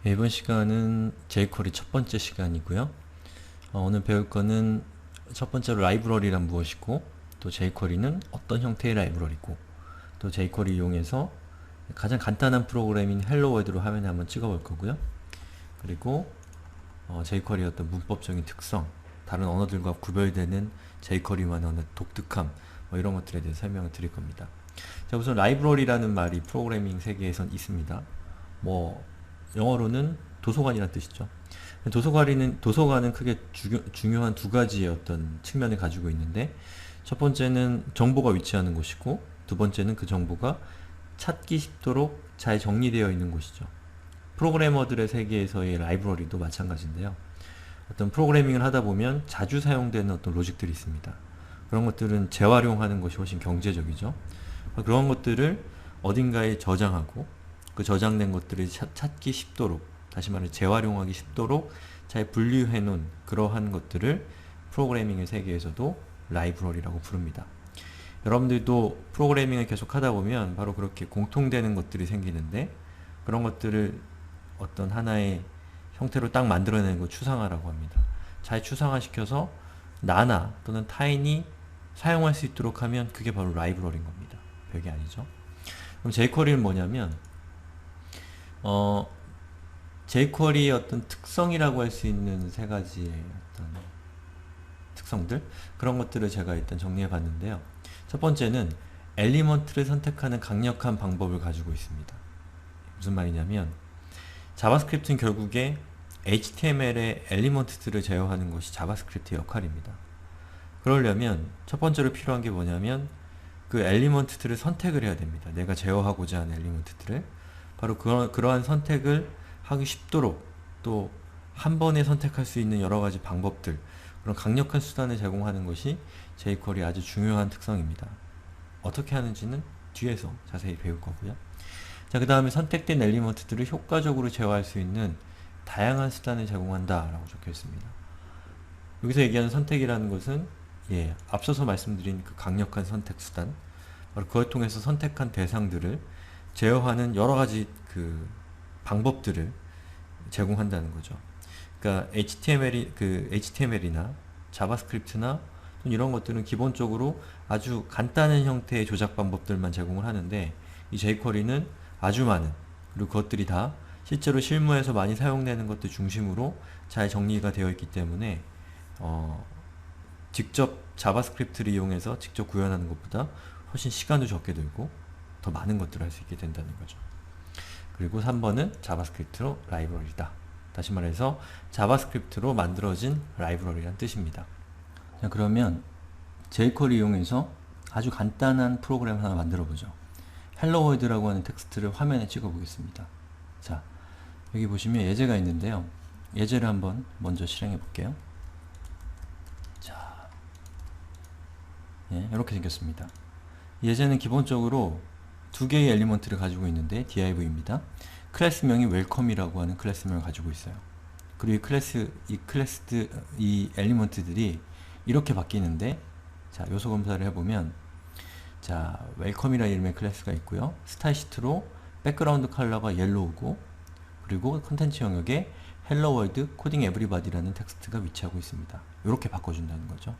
네, 이번 시간은 jQuery 첫 번째 시간이고요. 오늘 배울 거는 첫 번째로 라이브러리란 무엇이고, 또 jQuery는 어떤 형태의 라이브러리고, 또 jQuery 이용해서 가장 간단한 프로그램인 헬로 월드로 화면에 한번 찍어볼 거고요. 그리고 jQuery의 어떤 문법적인 특성, 다른 언어들과 구별되는 jQuery만의 어떤 독특함, 이런 것들에 대해서 설명을 드릴 겁니다. 자, 우선 라이브러리라는 말이 프로그래밍 세계에선 있습니다. 영어로는 도서관이라는 뜻이죠. 도서관은 크게 중요한 두 가지의 어떤 측면을 가지고 있는데, 첫 번째는 정보가 위치하는 곳이고, 두 번째는 그 정보가 찾기 쉽도록 잘 정리되어 있는 곳이죠. 프로그래머들의 세계에서의 라이브러리도 마찬가지인데요. 어떤 프로그래밍을 하다 보면 자주 사용되는 어떤 로직들이 있습니다. 그런 것들은 재활용하는 것이 훨씬 경제적이죠. 그런 것들을 어딘가에 저장하고, 그 저장된 것들을 찾기 쉽도록, 다시 말해 재활용하기 쉽도록 잘 분류해 놓은 그러한 것들을 프로그래밍의 세계에서도 라이브러리라고 부릅니다. 여러분들도 프로그래밍을 계속 하다 보면 바로 그렇게 공통되는 것들이 생기는데, 그런 것들을 어떤 하나의 형태로 딱 만들어내는 걸 추상화라고 합니다. 잘 추상화시켜서 나나 또는 타인이 사용할 수 있도록 하면 그게 바로 라이브러리인 겁니다. 별게 아니죠. 그럼 jQuery는 뭐냐면, jQuery의 어떤 특성이라고 할 수 있는 세 가지의 어떤 특성들, 그런 것들을 제가 일단 정리해 봤는데요. 첫 번째는 엘리먼트를 선택하는 강력한 방법을 가지고 있습니다. 무슨 말이냐면, 자바스크립트는 결국에 HTML의 엘리먼트들을 제어하는 것이 자바스크립트의 역할입니다. 그러려면 첫 번째로 필요한 게 뭐냐면, 그 엘리먼트들을 선택을 해야 됩니다. 내가 제어하고자 하는 엘리먼트들을. 바로 그러한 선택을 하기 쉽도록, 또 한 번에 선택할 수 있는 여러 가지 방법들, 그런 강력한 수단을 제공하는 것이 jQuery의 아주 중요한 특성입니다. 어떻게 하는지는 뒤에서 자세히 배울 거고요. 자, 그 다음에 선택된 엘리먼트들을 효과적으로 제어할 수 있는 다양한 수단을 제공한다 라고 적혀 있습니다. 여기서 얘기하는 선택이라는 것은, 앞서서 말씀드린 그 강력한 선택 수단, 바로 그걸 통해서 선택한 대상들을 제어하는 여러 가지 그 방법들을 제공한다는 거죠. 그러니까 HTML이나 자바스크립트나 이런 것들은 기본적으로 아주 간단한 형태의 조작 방법들만 제공을 하는데, 이 jQuery는 아주 많은, 그리고 그것들이 다 실제로 실무에서 많이 사용되는 것들 중심으로 잘 정리가 되어 있기 때문에 직접 자바스크립트를 이용해서 직접 구현하는 것보다 훨씬 시간도 적게 들고 더 많은 것들을 할 수 있게 된다는 거죠. 그리고 3번은 자바스크립트로 라이브러리다. 다시 말해서 자바스크립트로 만들어진 라이브러리란 뜻입니다. 자, 그러면 jQuery 이용해서 아주 간단한 프로그램 하나 만들어 보죠. 헬로 월드라고 하는 텍스트를 화면에 찍어 보겠습니다. 자, 여기 보시면 예제가 있는데요. 예제를 한번 먼저 실행해 볼게요. 자, 이렇게 생겼습니다. 예제는 기본적으로 두 개의 엘리먼트를 가지고 있는데 div입니다. 클래스명이 웰컴이라고 하는 클래스명을 가지고 있어요. 그리고 이 엘리먼트들이 이렇게 바뀌는데, 자, 요소 검사를 해보면, 자, 웰컴이라는 이름의 클래스가 있고요. 스타일 시트로 백그라운드 컬러가 옐로우고, 그리고 컨텐츠 영역에 헬로 월드 코딩 에브리바디라는 텍스트가 위치하고 있습니다. 이렇게 바꿔준다는 거죠.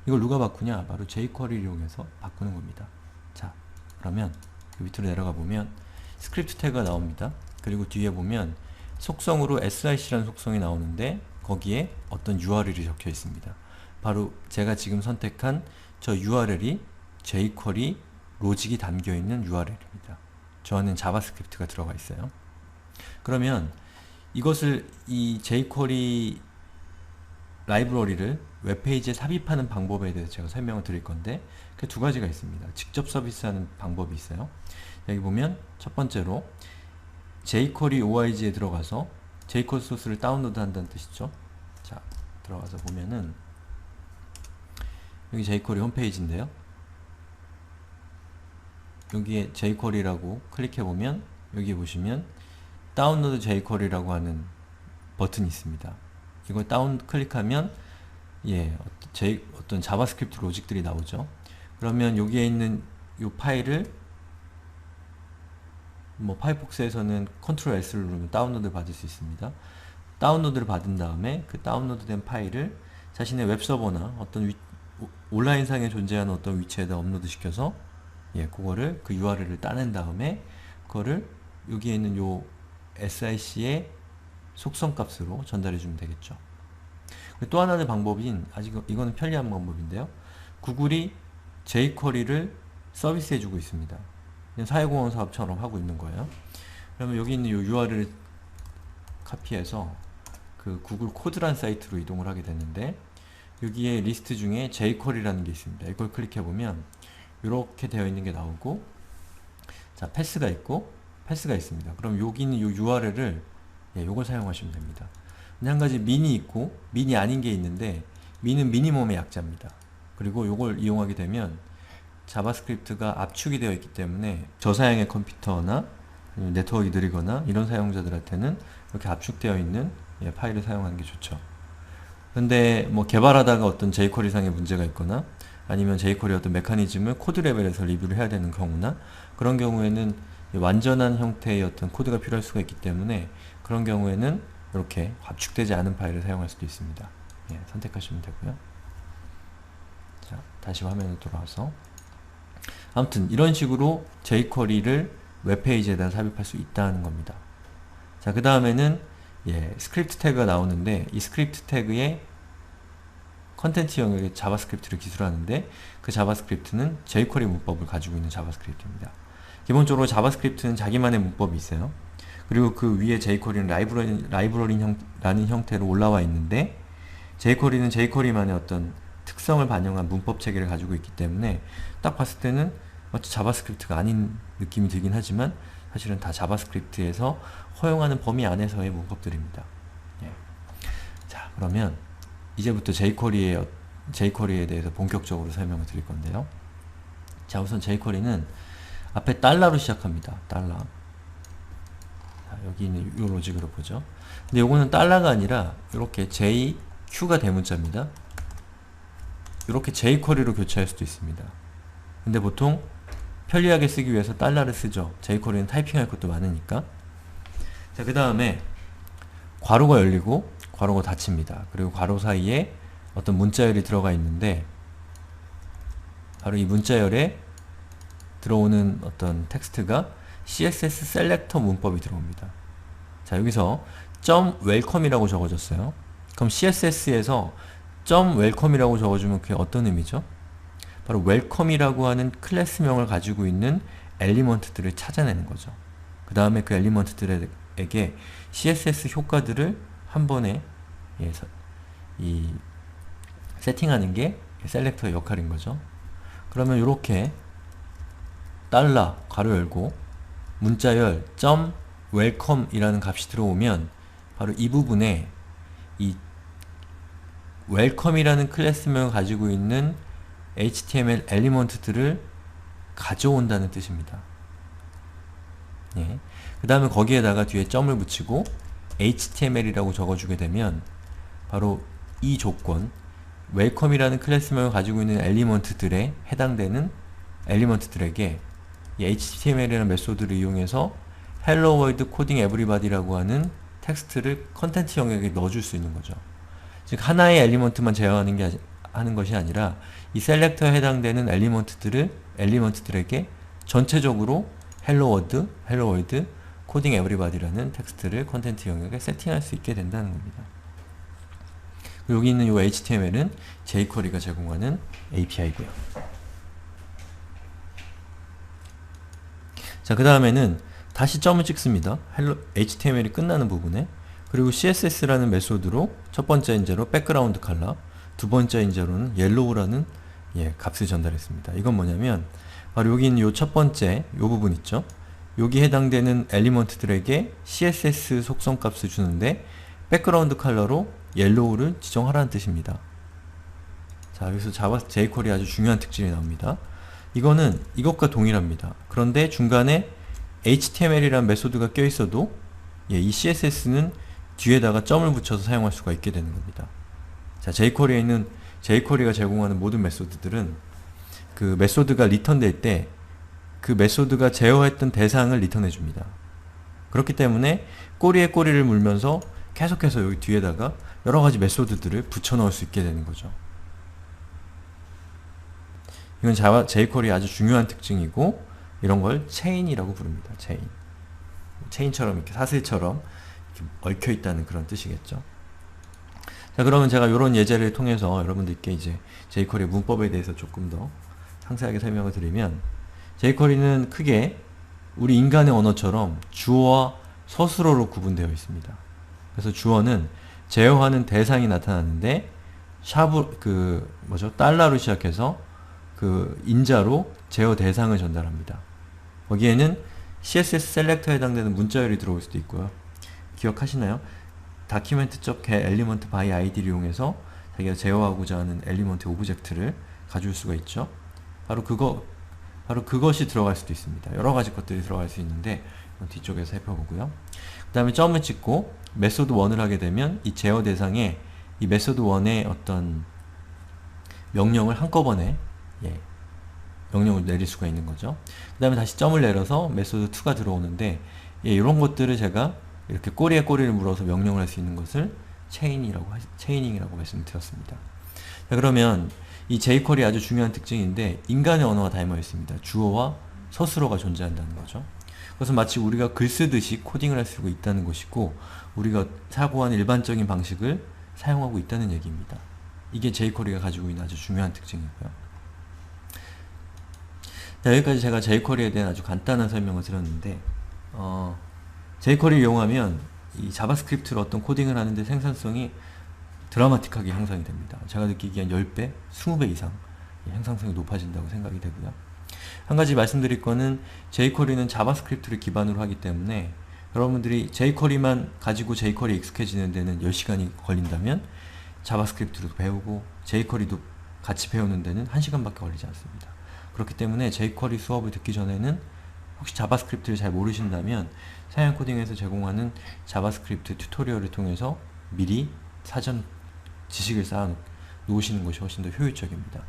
이걸 누가 바꾸냐? 바로 jQuery를 이용해서 바꾸는 겁니다. 자, 그러면 그 밑으로 내려가 보면 스크립트 태그가 나옵니다. 그리고 뒤에 보면 속성으로 sic라는 속성이 나오는데, 거기에 어떤 URL이 적혀 있습니다. 바로 제가 지금 선택한 저 URL이 jQuery 로직이 담겨 있는 URL입니다. 저 안에는 자바스크립트가 들어가 있어요. 그러면 이 jQuery 라이브러리를 웹페이지에 삽입하는 방법에 대해서 제가 설명을 드릴 건데, 그 두 가지가 있습니다. 직접 서비스하는 방법이 있어요. 여기 보면 첫 번째로 jQuery org에 들어가서 jQuery 소스를 다운로드 한다는 뜻이죠. 자, 들어가서 보면은 여기 jQuery 홈페이지인데요. 여기에 jQuery라고 클릭해보면, 여기 보시면 다운로드 jQuery라고 하는 버튼이 있습니다. 이걸 클릭하면 어떤 자바스크립트 로직들이 나오죠. 그러면 여기에 있는 이 파일을 뭐 파이폭스에서는 컨트롤 S를 누르면 다운로드를 받을 수 있습니다. 다운로드를 받은 다음에 그 다운로드된 파일을 자신의 웹서버나 어떤 온라인상에 존재하는 어떤 위치에다 업로드 시켜서 그거를 그 URL을 따낸 다음에 그거를 여기에 있는 요 SIC의 속성 값으로 전달해 주면 되겠죠. 또 하나의 방법인, 이거는 편리한 방법인데요. 구글이 jQuery를 서비스해 주고 있습니다. 그냥 사회공헌 사업처럼 하고 있는 거예요. 그러면 여기 있는 요 URL을 카피해서 그 구글 코드란 사이트로 이동을 하게 되는데, 여기에 리스트 중에 jQuery라는 게 있습니다. 이걸 클릭해 보면 이렇게 되어 있는 게 나오고, 자, 패스가 있고 패스가 있습니다. 그럼 여기 있는 요 URL을 요걸 사용하시면 됩니다. 근데 한 가지 민이 있고 민이 아닌 게 있는데, 민은 미니멈의 약자입니다. 그리고 요걸 이용하게 되면 자바스크립트가 압축이 되어 있기 때문에 저사양의 컴퓨터나 네트워크가 느리거나 이런 사용자들한테는 이렇게 압축되어 있는 파일을 사용하는 게 좋죠. 근데 뭐 개발하다가 어떤 jQuery 상의 문제가 있거나 아니면 jQuery 어떤 메커니즘을 코드 레벨에서 리뷰를 해야 되는 경우나, 그런 경우에는 완전한 형태의 어떤 코드가 필요할 수가 있기 때문에 그런 경우에는 이렇게 압축되지 않은 파일을 사용할 수도 있습니다. 선택하시면 되고요. 자, 다시 화면에 돌아와서, 아무튼 이런 식으로 jQuery를 웹페이지에다 삽입할 수 있다는 겁니다. 자, 그 다음에는 스크립트 태그가 나오는데, 이 스크립트 태그에 컨텐츠 영역에 자바스크립트를 기술하는데, 그 자바스크립트는 jQuery 문법을 가지고 있는 자바스크립트입니다. 기본적으로 자바스크립트는 자기만의 문법이 있어요. 그리고 그 위에 jQuery는 라이브러리라는 형태로 올라와 있는데, jQuery는 jQuery만의 어떤 특성을 반영한 문법 체계를 가지고 있기 때문에 딱 봤을 때는 마치 자바스크립트가 아닌 느낌이 들긴 하지만 사실은 다 자바스크립트에서 허용하는 범위 안에서의 문법들입니다. 자, 그러면 이제부터 jQuery에 대해서 본격적으로 설명을 드릴 건데요. 자, 우선 jQuery는 앞에 달러로 시작합니다. 달러. 자, 여기 있는 이 로직으로 보죠. 근데 요거는 달러가 아니라 이렇게 JQ가 대문자입니다. 이렇게 jQuery로 교체할 수도 있습니다. 근데 보통 편리하게 쓰기 위해서 달러를 쓰죠. jQuery는 타이핑할 것도 많으니까. 자, 그 다음에 괄호가 열리고 괄호가 닫힙니다. 그리고 괄호 사이에 어떤 문자열이 들어가 있는데, 바로 이 문자열에 들어오는 어떤 텍스트가 CSS 셀렉터 문법이 들어옵니다. 자, 여기서 .welcome이라고 적어줬어요. 그럼 CSS에서 .welcome이라고 적어주면 그게 어떤 의미죠? 바로 welcome이라고 하는 클래스명을 가지고 있는 엘리먼트들을 찾아내는 거죠. 그 다음에 그 엘리먼트들에게 CSS 효과들을 한 번에 세팅하는 게 셀렉터의 역할인 거죠. 그러면 이렇게 달러 괄호 열고 문자열 .welcome 이라는 값이 들어오면 바로 이 부분에 이 welcome이라는 클래스명을 가지고 있는 HTML 엘리먼트들을 가져온다는 뜻입니다. 그 다음에 거기에다가 뒤에 점을 붙이고 HTML이라고 적어주게 되면 바로 이 조건, welcome이라는 클래스명을 가지고 있는 엘리먼트들에 해당되는 엘리먼트들에게 이 HTML이라는 메소드를 이용해서 Hello World Coding Everybody라고 하는 텍스트를 컨텐츠 영역에 넣어줄 수 있는 거죠. 즉 하나의 엘리먼트만 제어하는 하는 것이 아니라 이 셀렉터에 해당되는 엘리먼트들에게 전체적으로 Hello World Coding Everybody라는 텍스트를 컨텐츠 영역에 세팅할 수 있게 된다는 겁니다. 여기 있는 이 HTML은 jQuery가 제공하는 API고요. 자, 그 다음에는 다시 점을 찍습니다. HTML이 끝나는 부분에. 그리고 CSS라는 메소드로 첫 번째 인재로 백그라운드 컬러, 두 번째 인재로는 옐로우라는 값을 전달했습니다. 이건 뭐냐면 바로 여기 있는 요 첫 번째 요 부분 있죠? 여기 해당되는 엘리먼트들에게 CSS 속성 값을 주는데 백그라운드 컬러로 옐로우를 지정하라는 뜻입니다. 자, 여기서 jQuery 아주 중요한 특징이 나옵니다. 이거는 이것과 동일합니다. 그런데 중간에 HTML이라는 메소드가 껴있어도 이 CSS는 뒤에다가 점을 붙여서 사용할 수가 있게 되는 겁니다. 자, jQuery가 제공하는 모든 메소드들은 그 메소드가 리턴될 때 그 메소드가 제어했던 대상을 리턴해 줍니다. 그렇기 때문에 꼬리에 꼬리를 물면서 계속해서 여기 뒤에다가 여러가지 메소드들을 붙여 넣을 수 있게 되는 거죠. 이건 jQuery의 아주 중요한 특징이고, 이런 걸 체인이라고 부릅니다. 체인처럼 이렇게 사슬처럼 이렇게 얽혀 있다는 그런 뜻이겠죠. 자, 그러면 제가 이런 예제를 통해서 여러분들께 이제 jQuery 문법에 대해서 조금 더 상세하게 설명을 드리면, jQuery는 크게 우리 인간의 언어처럼 주어와 서술어로 구분되어 있습니다. 그래서 주어는 제어하는 대상이 나타나는데 달러로 시작해서 그 인자로 제어 대상을 전달합니다. 거기에는 CSS 셀렉터에 해당되는 문자열이 들어올 수도 있고요. 기억하시나요? document.get element by id를 이용해서 자기가 제어하고자 하는 엘리먼트 오브젝트를 가져올 수가 있죠. 바로 그것이 들어갈 수도 있습니다. 여러 가지 것들이 들어갈 수 있는데 뒤쪽에서 살펴보고요. 그 다음에 점을 찍고 메소드 1을 하게 되면 이 제어 대상에 이 메소드 1의 어떤 명령을 한꺼번에 명령을 내릴 수가 있는 거죠. 그 다음에 다시 점을 내려서 메소드 2가 들어오는데 이런 것들을 제가 이렇게 꼬리에 꼬리를 물어서 명령을 할 수 있는 것을 체이닝이라고 말씀드렸습니다. 자, 그러면 이 jQuery 아주 중요한 특징인데, 인간의 언어가 닮아 있습니다. 주어와 서술어가 존재한다는 거죠. 그것은 마치 우리가 글 쓰듯이 코딩을 할 수 있다는 것이고, 우리가 사고하는 일반적인 방식을 사용하고 있다는 얘기입니다. 이게 jQuery가 가지고 있는 아주 중요한 특징이고요. 자, 여기까지 제가 jQuery에 대한 아주 간단한 설명을 드렸는데, jQuery를 이용하면 이 자바스크립트로 어떤 코딩을 하는데 생산성이 드라마틱하게 향상이 됩니다. 제가 느끼기엔 10배, 20배 이상 향상성이 높아진다고 생각이 되고요. 한 가지 말씀드릴 거는, jQuery는 자바스크립트를 기반으로 하기 때문에 여러분들이 jQuery만 가지고 jQuery에 익숙해지는 데는 10시간이 걸린다면, 자바스크립트도 배우고 jQuery도 같이 배우는 데는 1시간밖에 걸리지 않습니다. 그렇기 때문에 jQuery 수업을 듣기 전에는 혹시 자바스크립트를 잘 모르신다면 사양코딩에서 제공하는 자바스크립트 튜토리얼을 통해서 미리 사전 지식을 쌓아 놓으시는 것이 훨씬 더 효율적입니다.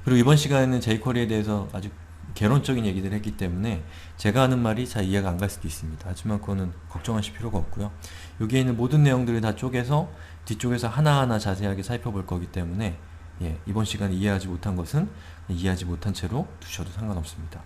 그리고 이번 시간에는 jQuery에 대해서 아주 개론적인 얘기들을 했기 때문에 제가 하는 말이 잘 이해가 안 갈 수도 있습니다. 하지만 그거는 걱정하실 필요가 없고요. 여기에 있는 모든 내용들을 다 쪼개서 뒤쪽에서 하나하나 자세하게 살펴볼 거기 때문에 이번 시간에 이해하지 못한 것은 이해하지 못한 채로 두셔도 상관없습니다.